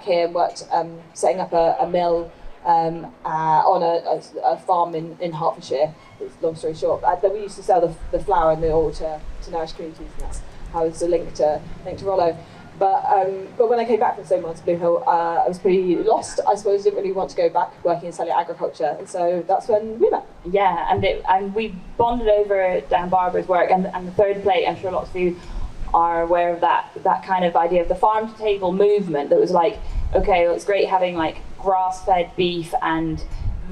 here and worked setting up a mill on a farm in Hertfordshire. Long story short, then we used to sell the flour and the oil to Nourished Communities, and that's how it was a link to Rollo. But when I came back from Stone to Blue Hill, I was pretty lost. I suppose I didn't really want to go back working in cellular agriculture, and so that's when we met. Yeah, and we bonded over Dan Barber's work, and the third plate. I'm sure lots of you are aware of that kind of idea of the farm to table movement. That was like, okay, well, it's great having like grass-fed beef, and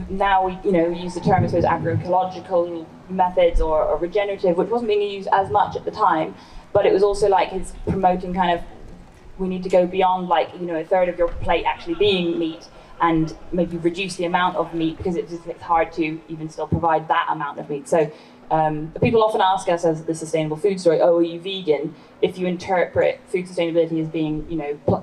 now we use the term, I suppose, agroecological methods or regenerative, which wasn't being used as much at the time, but it was also like it's promoting kind of, we need to go beyond like, a third of your plate actually being meat, and maybe reduce the amount of meat because it's hard to even still provide that amount of meat. So people often ask us as the sustainable food story, oh, are you vegan? If you interpret food sustainability as being,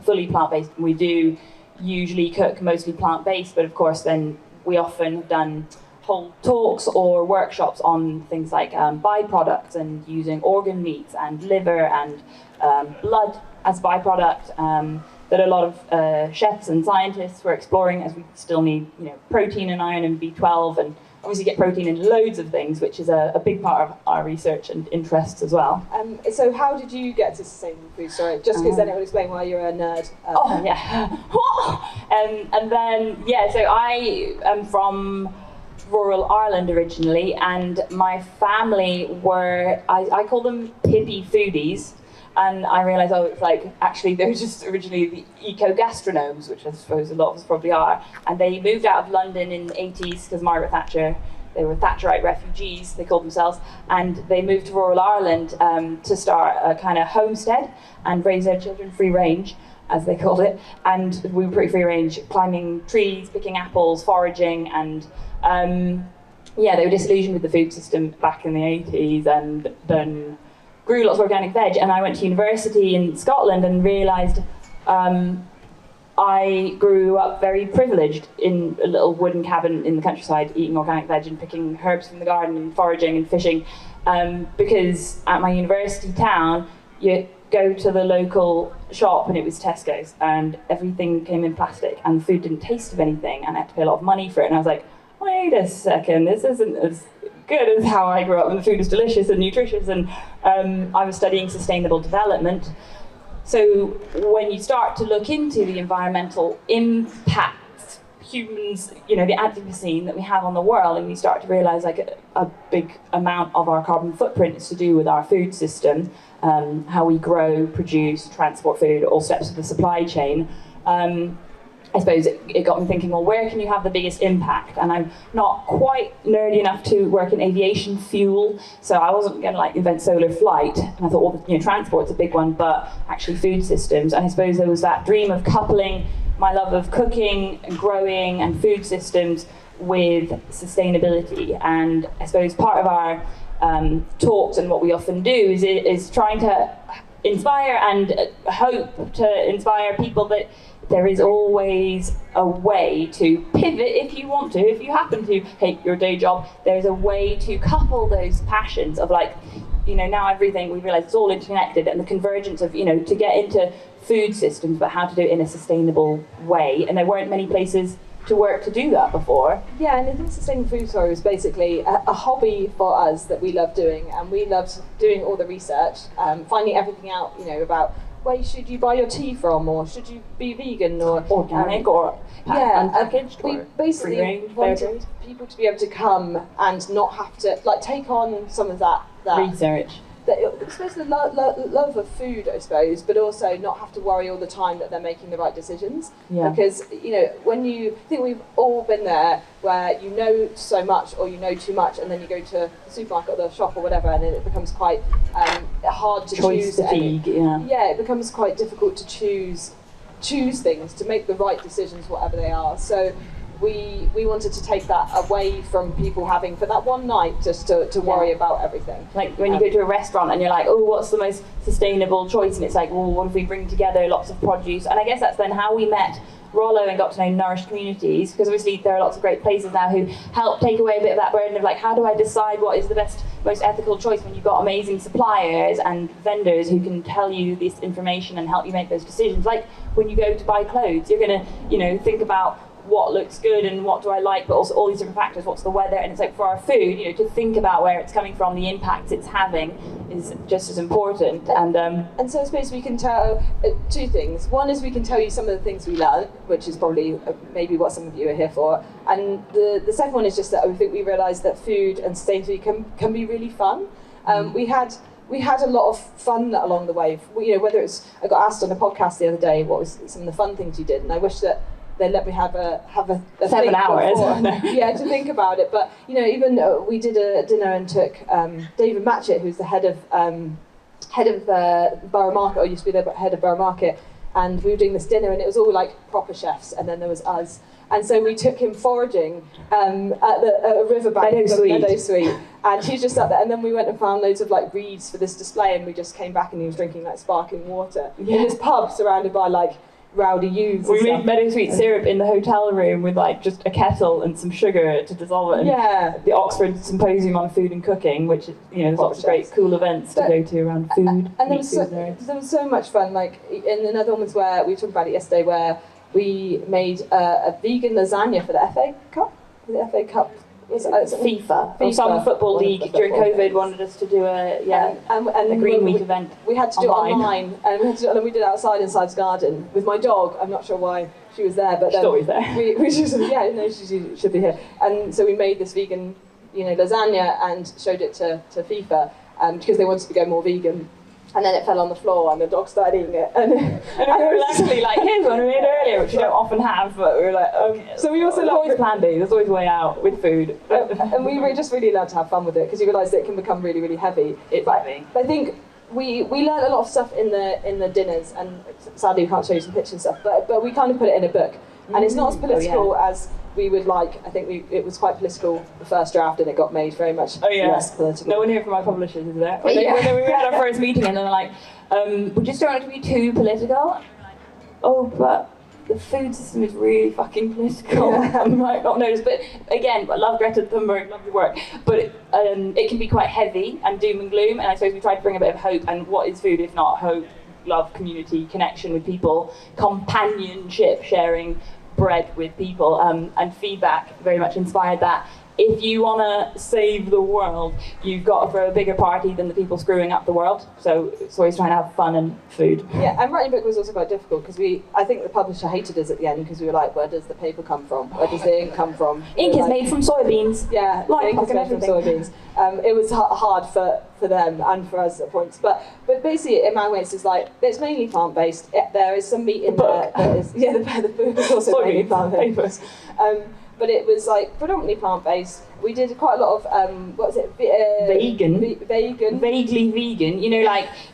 fully plant-based, we do usually cook mostly plant-based, but of course then we often have done whole talks or workshops on things like byproducts and using organ meats and liver and blood as byproduct that a lot of chefs and scientists were exploring, as we still need protein and iron and B12, and obviously get protein in loads of things, which is a big part of our research and interests as well. So how did you get to sustainable food story? Just because then it would explain why you're a nerd. Oh yeah. And then so I am from rural Ireland originally, and my family were, I call them hippie foodies, and I realised, it's like, actually they were just originally the eco-gastronomes, which I suppose a lot of us probably are, and they moved out of London in the 80s because Margaret Thatcher, they were Thatcherite refugees, they called themselves, and they moved to rural Ireland to start a kind of homestead and raise their children free range, as they called it, and we were pretty free range, climbing trees, picking apples, foraging, and they were disillusioned with the food system back in the 80s, and then grew lots of organic veg. And I went to university in Scotland and realised I grew up very privileged in a little wooden cabin in the countryside, eating organic veg and picking herbs from the garden and foraging and fishing, because at my university town you go to the local shop and it was Tesco's, and everything came in plastic and the food didn't taste of anything, and I had to pay a lot of money for it. And I was like, wait a second, this isn't as good as how I grew up, and the food was delicious and nutritious, and I was studying sustainable development. So when you start to look into the environmental impacts humans, the Anthropocene that we have on the world, and you start to realise like a big amount of our carbon footprint is to do with our food system, how we grow, produce, transport food, all steps of the supply chain. I suppose it got me thinking, well, where can you have the biggest impact? And I'm not quite nerdy enough to work in aviation fuel, so I wasn't going to invent solar flight. And I thought, well, transport's a big one, but actually food systems. And I suppose there was that dream of coupling my love of cooking and growing and food systems with sustainability. And I suppose part of our talks and what we often do is trying to inspire and hope to inspire people that there is always a way to pivot if you want to. If you happen to hate your day job, there's a way to couple those passions of now everything, we realise it's all interconnected, and the convergence of, to get into food systems, but how to do it in a sustainable way. And there weren't many places to work to do that before. Yeah, and I think sustainable food story was basically a hobby for us that we loved doing, and we loved doing all the research, finding everything out, about where should you buy your tea from, or should you be vegan or organic or unpackaged. We basically wanted people to be able to come and not have to take on some of that research. It's supposed to love of food, I suppose, but also not have to worry all the time that they're making the right decisions. Yeah. Because when I think we've all been there, where you know so much or you know too much, and then you go to the supermarket or the shop or whatever, and it becomes quite hard to choose. Fatigue, it becomes quite difficult to choose things, to make the right decisions, whatever they are. So we wanted to take that away from people having for that one night just to worry about everything. Like when you go to a restaurant and you're like, oh, what's the most sustainable choice? And it's like, well, what if we bring together lots of produce? And I guess that's then how we met Rollo and got to know Nourished Communities, because obviously there are lots of great places now who help take away a bit of that burden of like, how do I decide what is the best, most ethical choice when you've got amazing suppliers and vendors who can tell you this information and help you make those decisions. Like when you go to buy clothes, you're going to, think about what looks good and what do I like, but also all these different factors, what's the weather, and it's like for our food, to think about where it's coming from, the impact it's having is just as important. And so I suppose we can tell two things. One is we can tell you some of the things we learned, which is probably maybe what some of you are here for. And the second one is just that I think we realised that food and sustainability can be really fun. We had a lot of fun along the way. Whether it's, I got asked on a podcast the other day what was some of the fun things you did, and I wish that they let me have a 7 hours. Yeah, to think about it. But even we did a dinner and took David Matchett, who's the head of Borough Market, or used to be the head of Borough Market, and we were doing this dinner, and it was all like proper chefs, and then there was us. And so we took him foraging at a riverbank, Meadow Sweet, and he was just sat there. And then we went and found loads of like reeds for this display, and we just came back, and he was drinking like sparkling water in this pub surrounded by like rowdy youths. We made Meadow Sweet syrup in the hotel room with like just a kettle and some sugar to dissolve it. And the Oxford Symposium on Food and Cooking, which is, there's lots of great cool events to go to around food. And there was so much fun. Like, and another one was where we talked about it yesterday, where we made a vegan lasagna for the FA Cup. The FA Cup. FIFA. Some football league during COVID wanted us to do a Green Week event. We had to do it online, and we did it outside in Side's garden with my dog. I'm not sure why she was there, but she's always there. She should be here. And so we made this vegan, lasagna and showed it to FIFA because they wanted to go more vegan. And then it fell on the floor, and the dog started eating it. And we were luckily like, here's one we made earlier, which you don't often have, but we were like, okay. So we also always plan B. There's always a way out with food. And we were just really allowed to have fun with it, because you realise that it can become really, really heavy. It's heavy. I think we learned a lot of stuff in the dinners, and sadly we can't show you some pictures and stuff, but we kind of put it in a book. And it's not as political as we would like. I think it was quite political, the first draft, and it got made very much less political. No one here from my publishers is there. When we had our first meeting, and then they're like, we just don't want it to be too political. Oh, but the food system is really fucking political. I might not notice, but again, I love Greta Thunberg, love your work, but it can be quite heavy and doom and gloom, and I suppose we try to bring a bit of hope. And what is food if not hope, love, community, connection with people, companionship, sharing bread with people, and feedback very much inspired that. If you want to save the world, you've got to throw a bigger party than the people screwing up the world. So it's always trying to have fun and food. Yeah, and writing a book was also quite difficult, because I think the publisher hated us at the end, because we were like, where does the paper come from? Where does the ink come from? Ink is made from soybeans. Yeah, ink is made from soybeans. It was hard for them and for us at points. But basically, in my ways, it's mainly plant-based. There is some meat in there. The book is also mainly plant-based. But it was like predominantly plant-based. We did quite a lot of vegan. Vaguely vegan.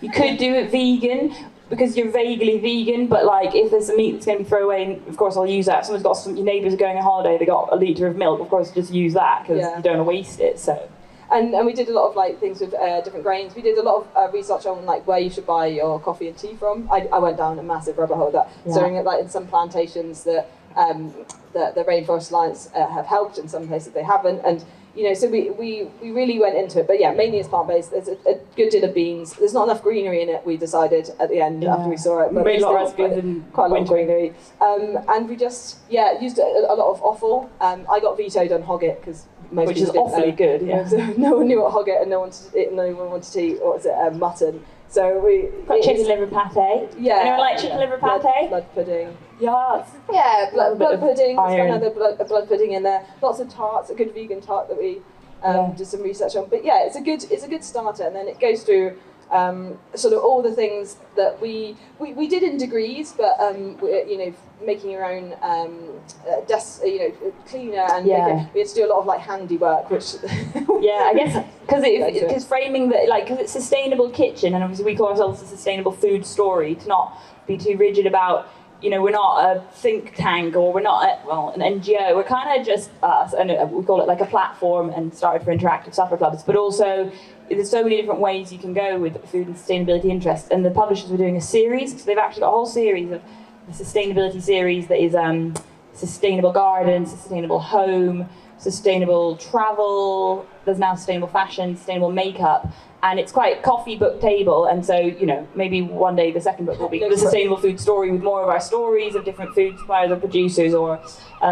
You could do it vegan because you're vaguely vegan, but like if there's some meat that's going to be thrown away, of course I'll use that. If someone's got your neighbours are going on holiday, they got a litre of milk, of course just use that because you don't want to waste it. So. And we did a lot of like things with different grains. We did a lot of research on like where you should buy your coffee and tea from. I went down a massive rabbit hole with that. So like in some plantations that the Rainforest Alliance have helped, in some places they haven't, and so we really went into it. But yeah, mainly it's plant-based. There's a good deal of beans. There's not enough greenery in it, we decided at the end after we saw it. But made a lot of recipes and quite a lot of greenery. And we just used a lot of offal. I got vetoed on hogget because most which is awfully good. Yeah. No one knew what hogget, and no one wanted to eat mutton. So we got chicken liver pate. Yeah. Anyone like chicken liver pate? Blood pudding. Yes. Yeah, blood pudding. There's another blood pudding in there. Lots of tarts. A good vegan tart that we did some research on. But yeah, it's a good starter, and then it goes through sort of all the things that we did in degrees, but making your own cleaner, and we had to do a lot of like handiwork, which I guess because framing that, like, because it's sustainable kitchen, and obviously we call ourselves a sustainable food story, to not be too rigid about, we're not a think tank, or we're not an NGO. We're kind of just us, and we call it like a platform, and started for interactive supper clubs. But also, there's so many different ways you can go with food and sustainability interests. And the publishers were doing a series, so they've actually got a whole series of the sustainability series that is sustainable garden, sustainable home, sustainable travel. There's now sustainable fashion, sustainable makeup, and it's quite coffee book table. And so, maybe one day the second book will be the sustainable food story with more of our stories of different food suppliers or producers, or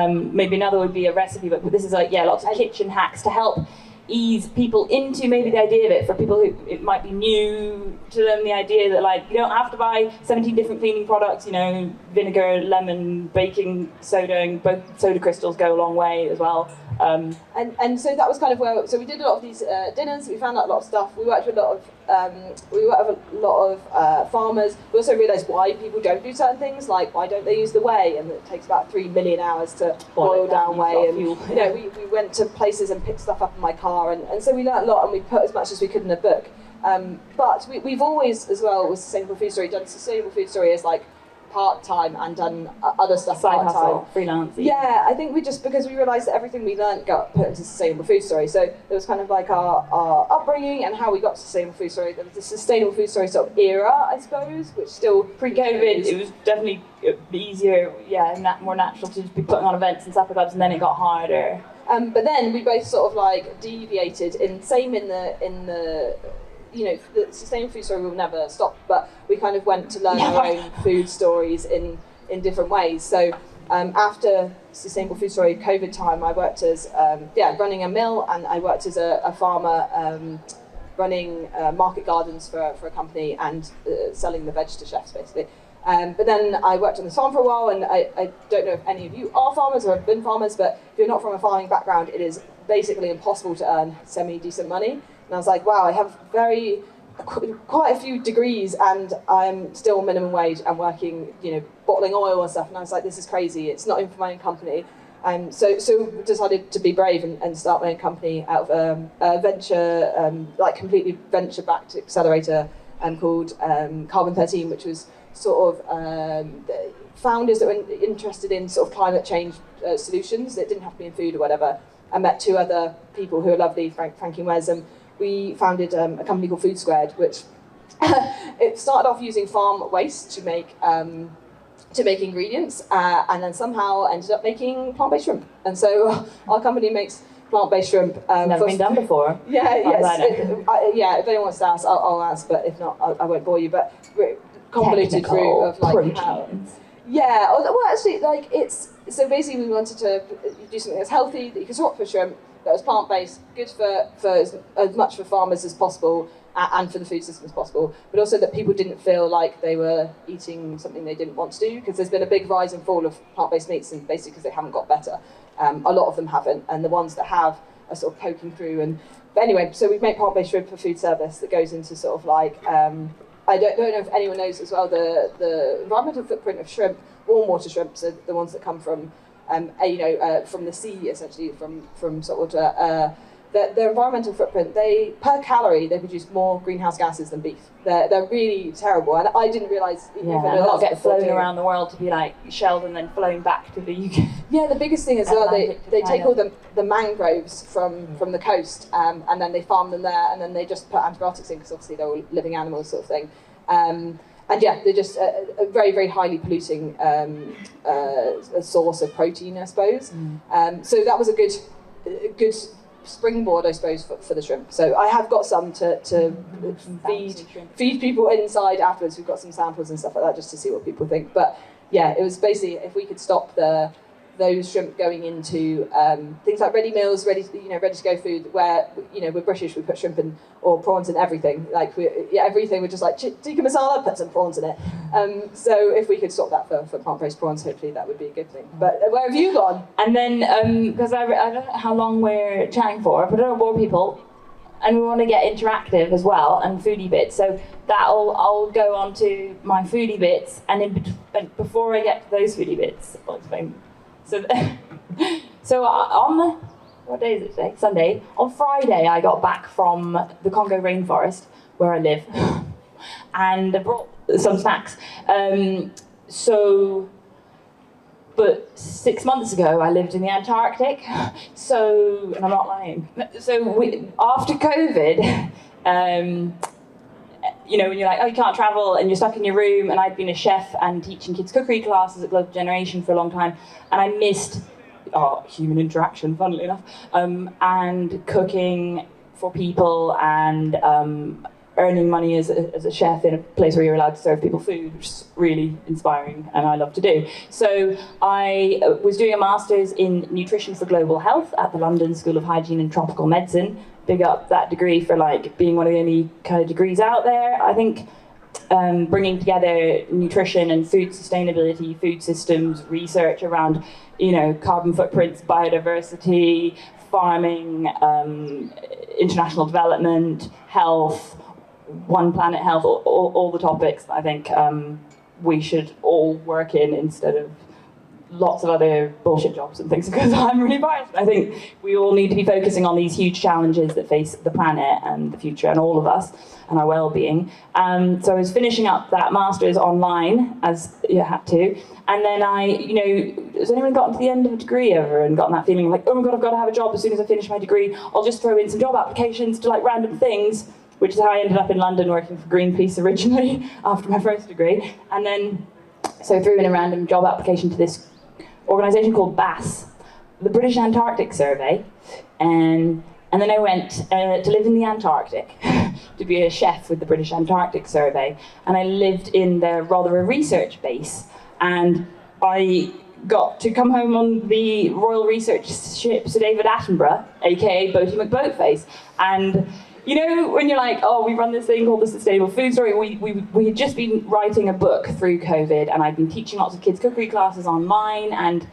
maybe another would be a recipe book. But this is lots of kitchen hacks to help ease people into maybe the idea of it, for people who it might be new to them, the idea that you don't have to buy 17 different cleaning products, vinegar, lemon, baking soda, and both soda crystals go a long way as well. And so that was kind of where, so we did a lot of these dinners. We found out a lot of stuff. We worked with a lot of farmers. We also realised why people don't do certain things, like why don't they use the whey, and it takes about 3 million hours to boil down whey. And we went to places and picked stuff up in my car, and so we learned a lot, and we put as much as we could in a book. But we've always, as well, with Sustainable Food Story, done Sustainable Food Story as part-time and done other stuff part-time. Freelancing. Yeah, I think because we realised that everything we learned got put into Sustainable Food Story. So there was kind of our upbringing and how we got to Sustainable Food Story. There was the Sustainable Food Story sort of era, I suppose, which still pre-COVID, it was definitely easier, more natural to just be putting on events and supper clubs, and then it got harder. But then we both sort of deviated in the the Sustainable Food Story will never stop, but we kind of went to learn our own food stories in different ways. So after Sustainable Food Story COVID time, I worked as running a mill, and I worked as a farmer running market gardens for a company and selling the veg to chefs, basically. But then I worked on this farm for a while, and I don't know if any of you are farmers or have been farmers, but if you're not from a farming background, it is basically impossible to earn semi-decent money. And I was like, wow, I have quite a few degrees, and I'm still minimum wage and working, bottling oil and stuff. And I was like, this is crazy. It's not even for my own company. So decided to be brave and start my own company out of a venture, completely venture-backed accelerator called Carbon 13, which was sort of founders that were interested in sort of climate change solutions that didn't have to be in food or whatever. I met 2 other people who are lovely, Frankie and Wes, and we founded a company called Food Squared, which it started off using farm waste to make ingredients, and then somehow ended up making plant-based shrimp. And so our company makes plant-based shrimp. Never been done before. Yeah, yes. If anyone wants to ask, I'll ask, but if not, I won't bore you. But convoluted route of proteins. Well, actually, it's so basically we wanted to do something that's healthy that you can swap for shrimp, that was plant-based, good for as much for farmers as possible, and for the food system as possible, but also that people didn't feel like they were eating something they didn't want to do, because there's been a big rise and fall of plant-based meats, and basically because they haven't got better. A lot of them haven't, and the ones that have are sort of poking through. But anyway, so we've made plant-based shrimp for food service that goes into sort of I don't know if anyone knows as well the environmental footprint of shrimp, warm water shrimp, so the ones that come from from the sea, essentially, from sort of their environmental footprint. Per calorie they produce more greenhouse gases than beef. They're really terrible, and I didn't realise. And a lot get flown around the world to be shelled and then flown back to the UK. Yeah, the biggest thing is they take all the mangroves from the coast, and then they farm them there, and then they just put antibiotics in, because obviously they're all living animals, sort of thing. And they're just a very, very highly polluting a source of protein, I suppose. So that was a good springboard, I suppose, for the shrimp. So I have got some to feed people inside afterwards. We've got some samples and stuff like that just to see what people think. But it was basically, if we could stop those shrimp going into things like ready meals, ready to go food, where we're British, we put shrimp in or prawns in everything. Everything we're just tikka masala, put some prawns in it. So if we could stop that for plant-based prawns, hopefully that would be a good thing. But where have you gone? And then because I don't know how long we're chatting for, but I don't bore people. And we want to get interactive as well, and foodie bits. So I'll go on to my foodie bits, and before I get to those foodie bits, I'll explain. So on what day is it today? Sunday. On Friday, I got back from the Congo rainforest where I live, and I brought some snacks. But 6 months ago, I lived in the Antarctic. So, and I'm not lying. So after COVID, you know, when you're like, oh, you can't travel and you're stuck in your room. And I'd been a chef and teaching kids cookery classes at Global Generation for a long time, and I missed human interaction, funnily enough, and cooking for people, and earning money as a chef in a place where you're allowed to serve people food, which is really inspiring and I love to do. So I was doing a master's in nutrition for global health at the London School of Hygiene and Tropical Medicine. Big up that degree for like being one of the only kind of degrees out there, I think. Bringing together nutrition and food sustainability, food systems, research around, you know, carbon footprints, biodiversity, farming, international development, health, One Planet Health, all the topics that I think we should all work in instead of lots of other bullshit jobs and things, because I'm really biased. I think we all need to be focusing on these huge challenges that face the planet and the future and all of us and our well-being. So I was finishing up that master's online, as you had to, and then has anyone gotten to the end of a degree ever and gotten that feeling like, oh my god, I've got to have a job as soon as I finish my degree, I'll just throw in some job applications to like random things, which is how I ended up in London working for Greenpeace originally after my first degree. And then, so I threw in a random job application to this organisation called BAS, the British Antarctic Survey, and then I went to live in the Antarctic to be a chef with the British Antarctic Survey, and I lived in their rather a research base, and I got to come home on the Royal Research ship Sir David Attenborough, aka Boaty McBoatface, and you know, when you're like, oh, we run this thing called the Sustainable Food Story, we had just been writing a book through COVID, and I'd been teaching lots of kids cookery classes online and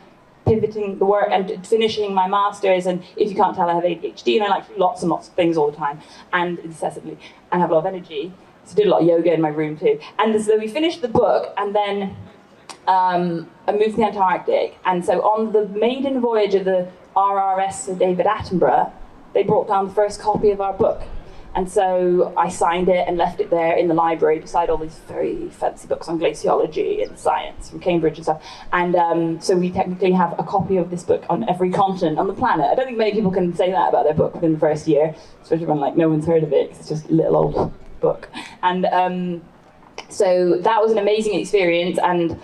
pivoting the work and finishing my master's, and if you can't tell, I have ADHD, and I like to do lots and lots of things all the time, and incessantly, and have a lot of energy, so I did a lot of yoga in my room too. And so we finished the book, and then I moved to the Antarctic, and so on the maiden voyage of the RRS Sir David Attenborough, they brought down the first copy of our book. And so I signed it and left it there in the library beside all these very fancy books on glaciology and science from Cambridge and stuff. And so we technically have a copy of this book on every continent on the planet. I don't think many people can say that about their book within the first year, especially when like no one's heard of it, because it's just a little old book. And so that was an amazing experience, and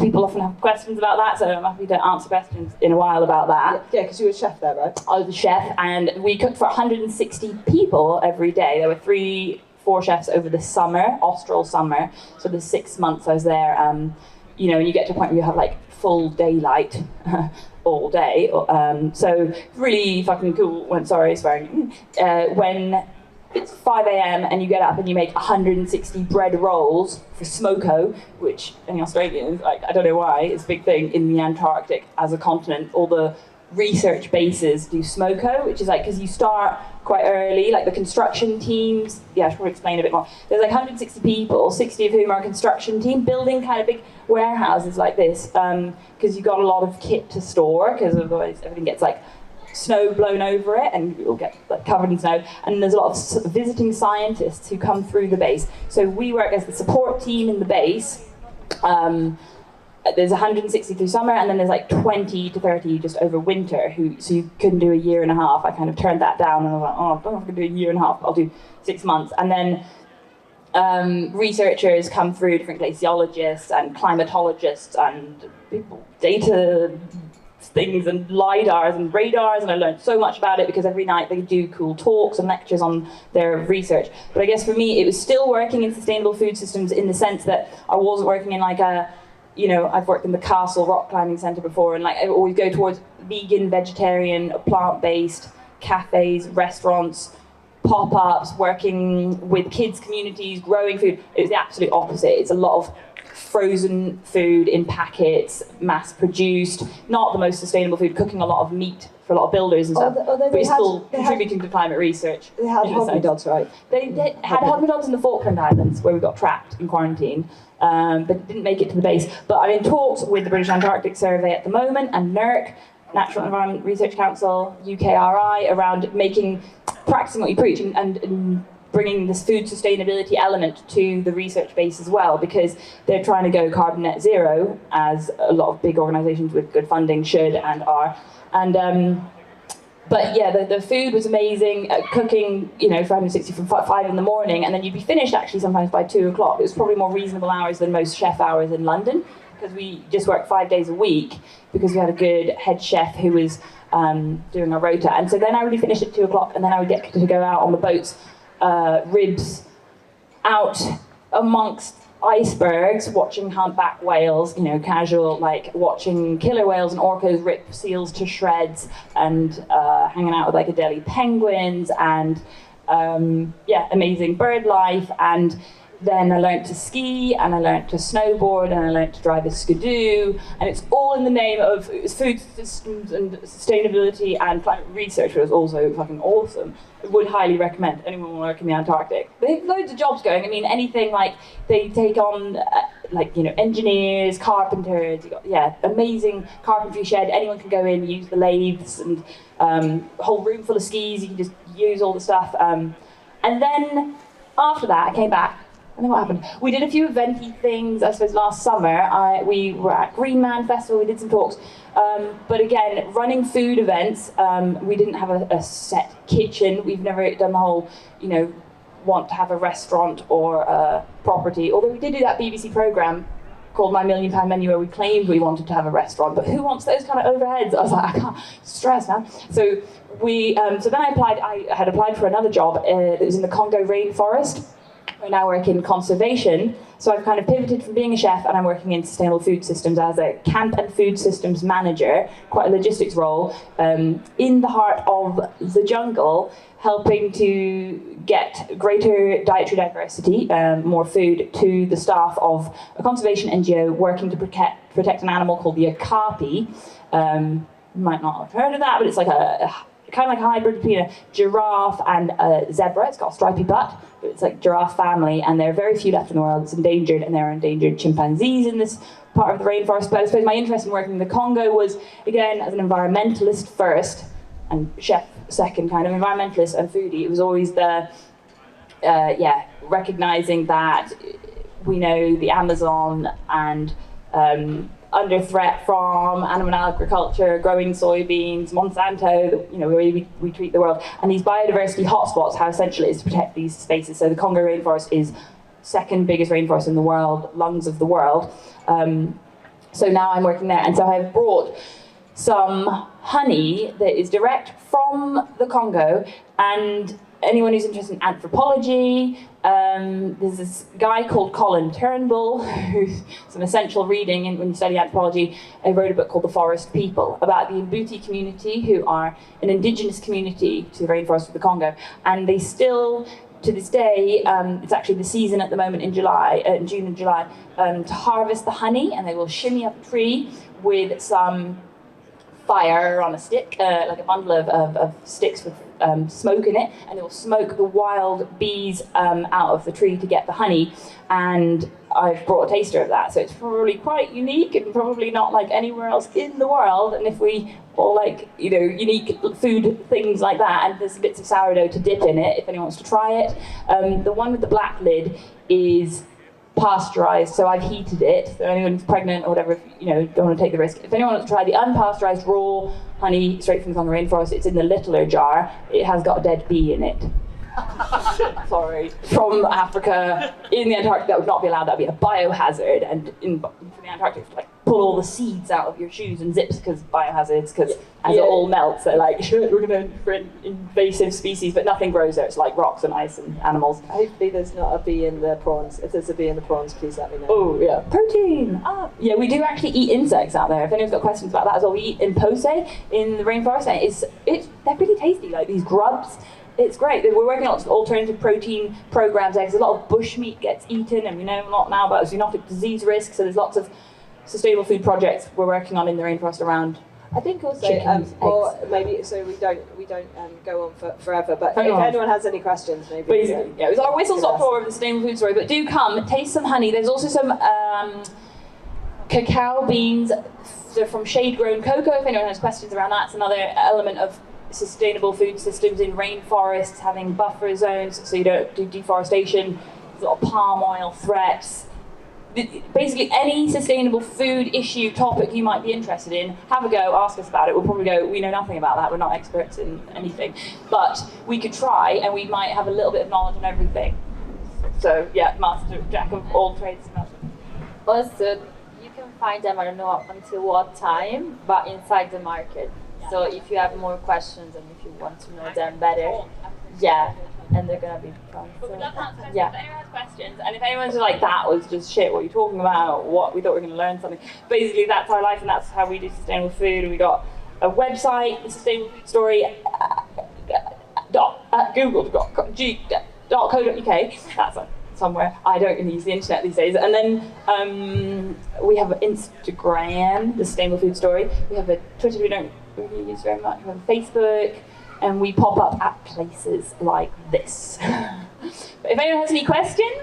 people often have questions about that, so I'm happy to answer questions in a while about that. Yeah, because you were a chef there, right? I was a chef, and we cooked for 160 people every day. There were 3-4 chefs over the summer, austral summer, so the 6 months I was there, and you get to a point where you have like full daylight all day. So really fucking cool when, sorry, swearing, when it's 5 a.m. and you get up and you make 160 bread rolls for smoko, which in Australians, like, I don't know why, it's a big thing in the Antarctic as a continent. All the research bases do smoko, which is like, because you start quite early, like the construction teams, I should probably explain a bit more. There's like 160 people, 60 of whom are a construction team, building kind of big warehouses like this, because you've got a lot of kit to store, because otherwise everything gets like snow blown over it and you'll get like covered in snow, and there's a lot of visiting scientists who come through the base. So we work as the support team in the base. There's 160 through summer, and then there's like 20 to 30 just over winter, so you couldn't do a year and a half. I kind of turned that down, and I was like, oh, I don't know if I can do a year and a half, but I'll do 6 months. And then researchers come through, different glaciologists and climatologists and people, data things and LiDARs and radars, and I learned so much about it because every night they do cool talks and lectures on their research. But I guess for me, it was still working in sustainable food systems in the sense that I wasn't working in like a, I've worked in the Castle Rock Climbing Centre before, and like I always go towards vegan, vegetarian, plant-based cafes, restaurants, pop-ups, working with kids' communities, growing food. It was the absolute opposite. It's a lot of frozen food in packets, mass-produced, not the most sustainable food, cooking a lot of meat for a lot of builders and stuff, but it's still contributing to climate research. They had hobby dogs, right? They had hobby dogs in the Falkland Islands, where we got trapped in quarantine, but didn't make it to the base. But I'm in talks with the British Antarctic Survey at the moment, and NERC, Natural Environment Research Council, UKRI, around practicing what you preach and bringing this food sustainability element to the research base as well, because they're trying to go carbon net zero, as a lot of big organisations with good funding should and are. And But yeah, the food was amazing. Cooking, for 160 from 5 in the morning, and then you'd be finished actually sometimes by 2 o'clock. It was probably more reasonable hours than most chef hours in London, because we just worked 5 days a week, because we had a good head chef who was doing our rota. And so then I would be finished at 2 o'clock, and then I would get to go out on the boats, ribs, out amongst icebergs, watching humpback whales, casual, like watching killer whales and orcas rip seals to shreds, and hanging out with like Adelie penguins, and amazing bird life. And then I learned to ski, and I learned to snowboard, and I learned to drive a skidoo, and it's all in the name of food systems and sustainability and climate research, which was also fucking awesome. I would highly recommend anyone who work in the Antarctic. They have loads of jobs going. I mean, anything, like they take on engineers, carpenters. Amazing carpentry shed. Anyone can go in, use the lathes, and a whole room full of skis. You can just use all the stuff. And then after that, I came back. And then what happened? We did a few eventy things, I suppose, last summer. We were at Green Man Festival, we did some talks. But again, running food events, we didn't have a set kitchen. We've never done the whole, want to have a restaurant or a property. Although we did do that BBC programme called My £1 Million Menu, where we claimed we wanted to have a restaurant. But who wants those kind of overheads? I was like, I can't, stress, man. So then I had applied for another job that was in the Congo rainforest. I now work in conservation, so I've kind of pivoted from being a chef, and I'm working in sustainable food systems as a camp and food systems manager, quite a logistics role, in the heart of the jungle, helping to get greater dietary diversity, more food to the staff of a conservation NGO working to protect an animal called the okapi. You might not have heard of that, but it's like a kind of like a hybrid between a giraffe and a zebra. It's got a stripy butt, but it's like giraffe family, and there are very few left in the world. It's endangered, and there are endangered chimpanzees in this part of the rainforest. But I suppose my interest in working in the Congo was, again, as an environmentalist first, and chef second, kind of environmentalist and foodie. It was always the, recognizing that we know the Amazon and under threat from animal agriculture, growing soybeans, Monsanto, the way we treat the world. And these biodiversity hotspots, how essential it is to protect these spaces. So the Congo rainforest is second biggest rainforest in the world, lungs of the world. So now I'm working there. And so I've brought some honey that is direct from the Congo, and anyone who's interested in anthropology, there's this guy called Colin Turnbull, who's some essential reading when you study anthropology. He wrote a book called The Forest People, about the Mbuti community, who are an indigenous community to the rainforest of the Congo, and they still, to this day, it's actually the season at the moment in June and July, to harvest the honey, and they will shimmy up a tree with some fire on a stick, like a bundle of sticks with smoke in it, and they will smoke the wild bees out of the tree to get the honey. And I've brought a taster of that, so it's probably quite unique and probably not like anywhere else in the world. And if we all like, unique food things like that, and there's bits of sourdough to dip in it if anyone wants to try it. The one with the black lid is pasteurized, so I've heated it. So anyone who's pregnant or whatever, if don't want to take the risk. If anyone wants to try the unpasteurized raw honey straight from the Congo rainforest, it's in the littler jar. It has got a dead bee in it. Sorry, from Africa in the Antarctic, that would not be allowed. That would be a biohazard, and from the Antarctic, to pull all the seeds out of your shoes and zips because biohazards. Because as it all melts, they're like, shit, we're going to bring invasive species, but nothing grows there. It's like rocks and ice and animals. Hopefully, there's not a bee in the prawns. If there's a bee in the prawns, please let me know. Oh yeah, protein. Yeah, we do actually eat insects out there. If anyone's got questions about that as well, we eat impose in the rainforest, and they're really tasty. Like these grubs. It's great. We're working on lots of alternative protein programs there, because a lot of bushmeat gets eaten, and we know a lot now about zoonotic disease risk, so there's lots of sustainable food projects we're working on in the rainforest around. I think also, chickens, or maybe so we don't go on for forever. But if anyone has any questions, maybe. Please, it was our whistle-stop tour of the sustainable food story. But do come, taste some honey. There's also some cacao beans. They're from shade-grown cocoa. If anyone has questions around that, it's another element of sustainable food systems in rainforests, having buffer zones so you don't do deforestation. There's a lot of palm oil threats. basically any sustainable food issue topic you might be interested in, have a go, ask us about it. We'll probably go, we know nothing about that, we're not experts in anything, but we could try, and we might have a little bit of knowledge on everything. So yeah, master, jack of all trades. Also, you can find them, I don't know until what time, but inside the market. So if you have more questions and if you want to know them better, yeah, and they're gonna be fun. But we'd love to answer questions. Yeah. If anyone has questions, and if anyone's like, that was just shit, what are you talking about? What, we thought we were going to learn something. Basically, that's our life, and that's how we do sustainable food. And we got a website, the Sustainable Food Story, google.co.uk. That's somewhere. I don't really use the internet these days. And then we have an Instagram, the Sustainable Food Story. We have a Twitter we don't really use very much. We have a Facebook. And we pop up at places like this. But if anyone has any questions?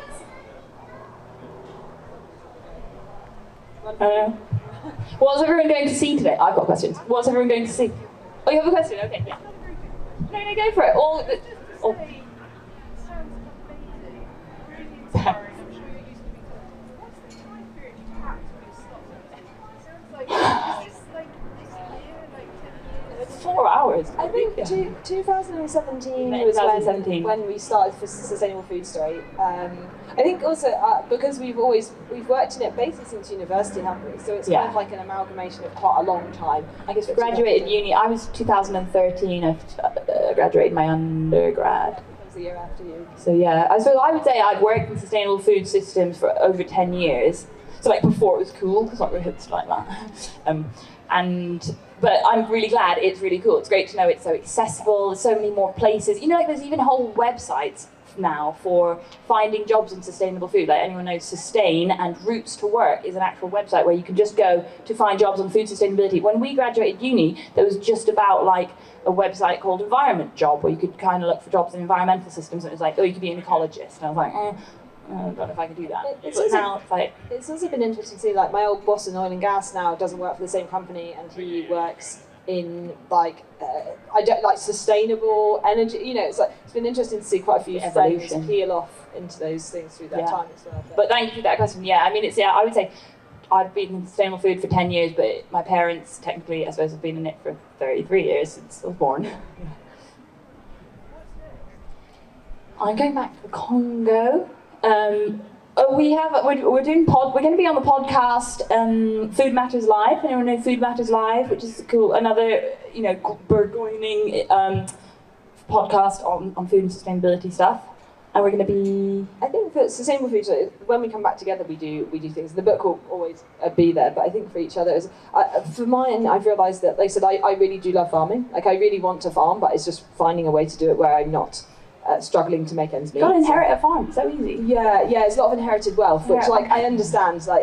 What's everyone going to see today? I've got questions. What's everyone going to see? Oh, you have a question? Okay, yeah. No, go for it. It's 4 hours. I think 2017 was 2017. when we started for Sustainable Food Story. I think also because we've worked in it basically since university, haven't we? So it's kind of like an amalgamation of quite a long time. I guess graduated uni. I was 2013. I graduated my undergrad. It was the year after you. So yeah, so I would say I've worked in sustainable food systems for over 10 years. So like before it was cool, because like we're hipster like that. But I'm really glad it's really cool. It's great to know it's so accessible. There's so many more places. You know, like there's even whole websites now for finding jobs in sustainable food. Like anyone knows, Sustain and Routes to Work is an actual website where you can just go to find jobs on food sustainability. When we graduated uni, there was just about like a website called Environment Job where you could kind of look for jobs in environmental systems, and it was like, oh, you could be an ecologist. And I was like, I don't know if I can do that. It's also been interesting to see, like, my old boss in oil and gas now doesn't work for the same company, and he works in sustainable energy. You know, it's been interesting to see quite a few friends peel off into those things through that time as well. But thank you for that question. Yeah, I mean, I would say I've been in sustainable food for 10 years, but my parents technically, I suppose, have been in it for 33 years since I was born. I'm going back to the Congo. We're doing we're going to be on the podcast Food Matters Live. Anyone know Food Matters Live, which is cool, another burgeoning podcast on food and sustainability stuff. And we're going to be. I think for sustainable food, when we come back together, we do things. The book will always be there, but I think for each other, for mine, I've realised that, like I said, I really do love farming. Like, I really want to farm, but it's just finding a way to do it where I'm not struggling to make ends meet. You gotta inherit a farm, it's so easy. Yeah, it's a lot of inherited wealth, which I understand, I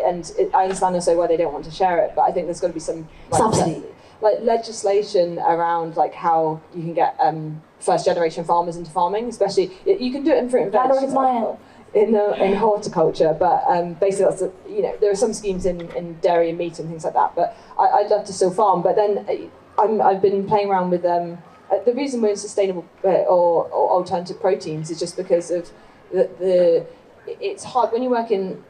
understand also why they don't want to share it, but I think there's got to be some subsidy, legislation around how you can get first generation farmers into farming, especially you can do it in fruit and veg. In horticulture, but basically that's there are some schemes in dairy and meat and things like that. But I'd love to still farm. But then I've been playing around with the reason we're in sustainable or alternative proteins is just because of it's hard when you work in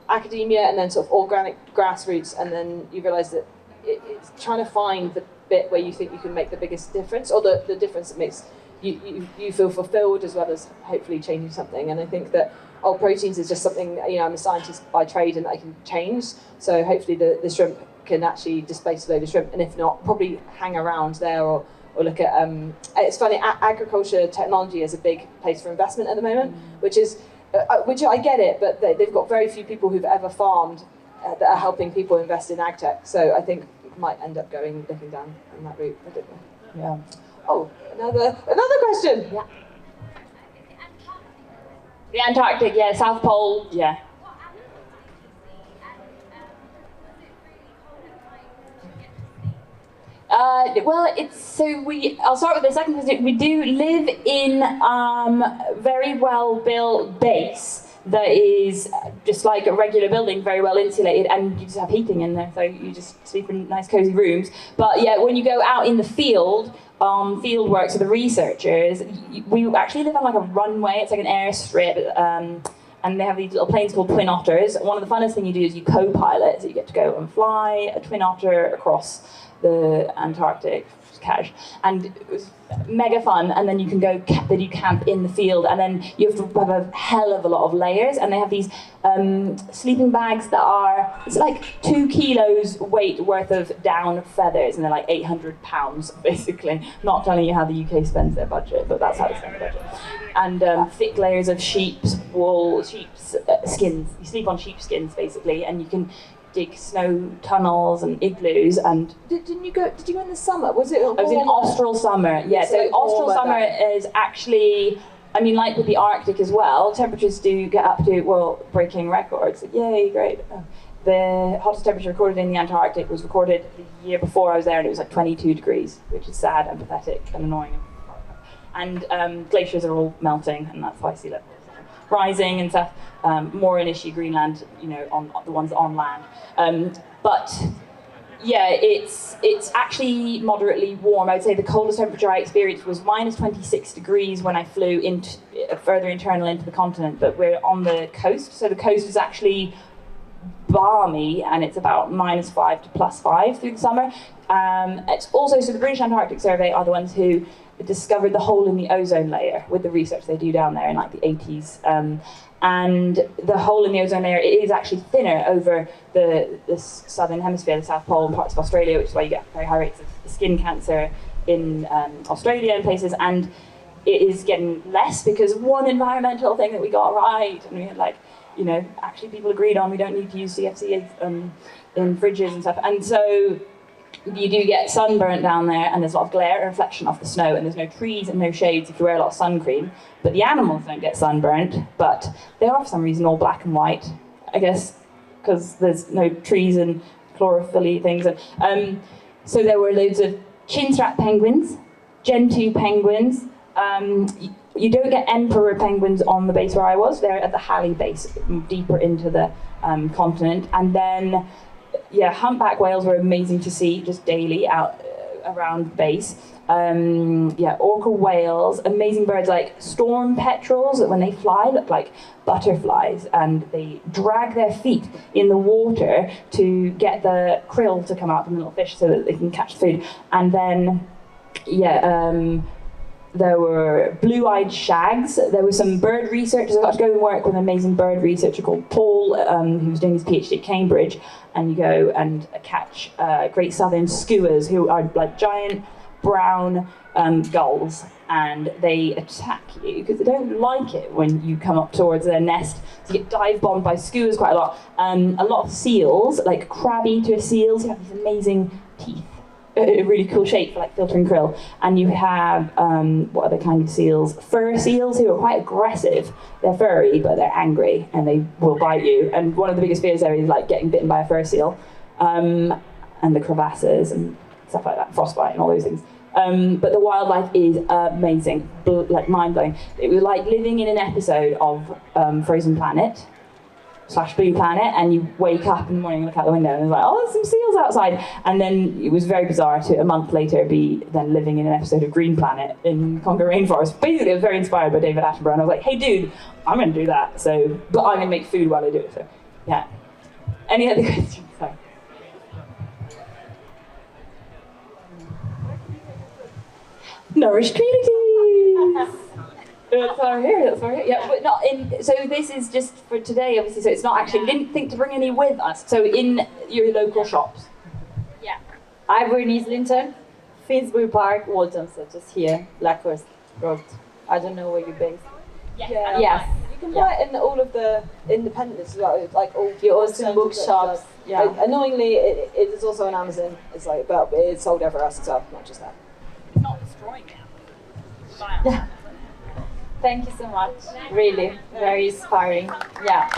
academia and then sort of organic grassroots, and then you realise that it's trying to find the bit where you think you can make the biggest difference, or the difference that makes you feel fulfilled as well as hopefully changing something. And I think that proteins is just something, I'm a scientist by trade and I can change, so hopefully the shrimp can actually displace a load of shrimp, and if not, probably hang around there or look at it's funny, agriculture technology is a big place for investment at the moment, which I get it, but they've got very few people who've ever farmed that are helping people invest in ag tech, so I think might end up looking down that route. I don't know. Yeah. Oh, another question. Yeah. The Antarctic, yeah, South Pole, yeah. I'll start with the second question. We do live in very well built base that is just like a regular building, very well insulated, and you just have heating in there, so you just sleep in nice cozy rooms. But yeah, when you go out in the field, field work, so the researchers, we actually live on like a runway. It's like an airstrip, and they have these little planes called twin otters. One of the funnest things you do is you co-pilot, so you get to go and fly a twin otter across the Antarctic, cash, and it was mega fun. And then you can go then you camp in the field, and then you have to have a hell of a lot of layers, and they have these sleeping bags that are, it's like 2 kilos weight worth of down feathers, and they're like 800 pounds basically. Not telling you how the UK spends their budget, but that's how they spend their budget. And thick layers of sheep's wool, sheep's skins. You sleep on sheep skins basically, and you can dig snow tunnels and igloos. And Did you go in the summer? Was it? I was in austral summer. Yeah, so austral summer is actually, I mean, like with the Arctic as well, temperatures do get up to, well, breaking records. Yay, great. The hottest temperature recorded in the Antarctic was recorded the year before I was there, and it was like 22 degrees, which is sad and pathetic and annoying. And glaciers are all melting, and that's why sea level is rising and stuff. More an issue Greenland, you know, on the ones on land. But yeah, it's actually moderately warm. I would say the coldest temperature I experienced was minus 26 degrees when I flew into further internal into the continent. But we're on the coast, so the coast is actually balmy, and it's about -5 to +5 through the summer. It's also, so the British Antarctic Survey are the ones who discovered the hole in the ozone layer with the research they do down there in like the 80s. And the hole in the ozone layer, it is actually thinner over the southern hemisphere, the South Pole and parts of Australia, which is why you get very high rates of skin cancer in Australia and places. And it is getting less because one environmental thing that we got right, and we had like, you know, actually people agreed on, we don't need to use CFC in fridges and stuff. And so you do get sunburnt down there, and there's a lot of glare and reflection off the snow, and there's no trees and no shades if you wear a lot of sun cream. But the animals don't get sunburnt, but they are for some reason all black and white, I guess, because there's no trees and chlorophyll things. And so there were loads of chinstrap penguins, gentoo penguins. You don't get emperor penguins on the base where I was. They're at the Halley base, deeper into the continent. And then, yeah, humpback whales were amazing to see just daily out around the base. Orca whales, amazing birds like storm petrels that when they fly look like butterflies, and they drag their feet in the water to get the krill to come out from the little fish so that they can catch food. And then, there were blue-eyed shags. There were some bird researchers. I got to go and work with an amazing bird researcher called Paul, who was doing his PhD at Cambridge. And you go and catch great southern skuas, who are like giant brown gulls, and they attack you because they don't like it when you come up towards their nest. So you get dive bombed by skuas quite a lot. A lot of seals, like crab-eater seals, who have these amazing teeth. A really cool shape for like filtering krill. And you have what other kind of seals? Fur seals, who are quite aggressive. They're furry, but they're angry, and they will bite you. And one of the biggest fears there is like getting bitten by a fur seal, and the crevasses and stuff like that, frostbite and all those things. But the wildlife is amazing, like mind-blowing. It was like living in an episode of Frozen Planet / Blue Planet, and you wake up in the morning, look out the window, and it's like, oh, there's some seals outside. And then it was very bizarre to a month later be then living in an episode of Green Planet in Congo Rainforest. Basically, I was very inspired by David Attenborough, and I was like, hey, dude, I'm going to do that. So, but I'm going to make food while I do it. So, yeah. Any other questions? Sorry. Nourished Communities. That's why I'm here. Yeah, but not in. So this is just for today, obviously. So it's not actually. We didn't think to bring any with us. So in your local shops. Yeah. Ivory in Islington, Finsbury Park, Waltham. So just here, Blackhurst Road. I don't know where you're based. Yeah. Yes. You can buy it in all of the independents, like all. You also bookshops. Yeah. Like, annoyingly, it is also on Amazon. It's like, but it's sold everywhere else as well, not just that. It's not destroying now. Yeah. Thank you so much. Really, very inspiring. Yeah.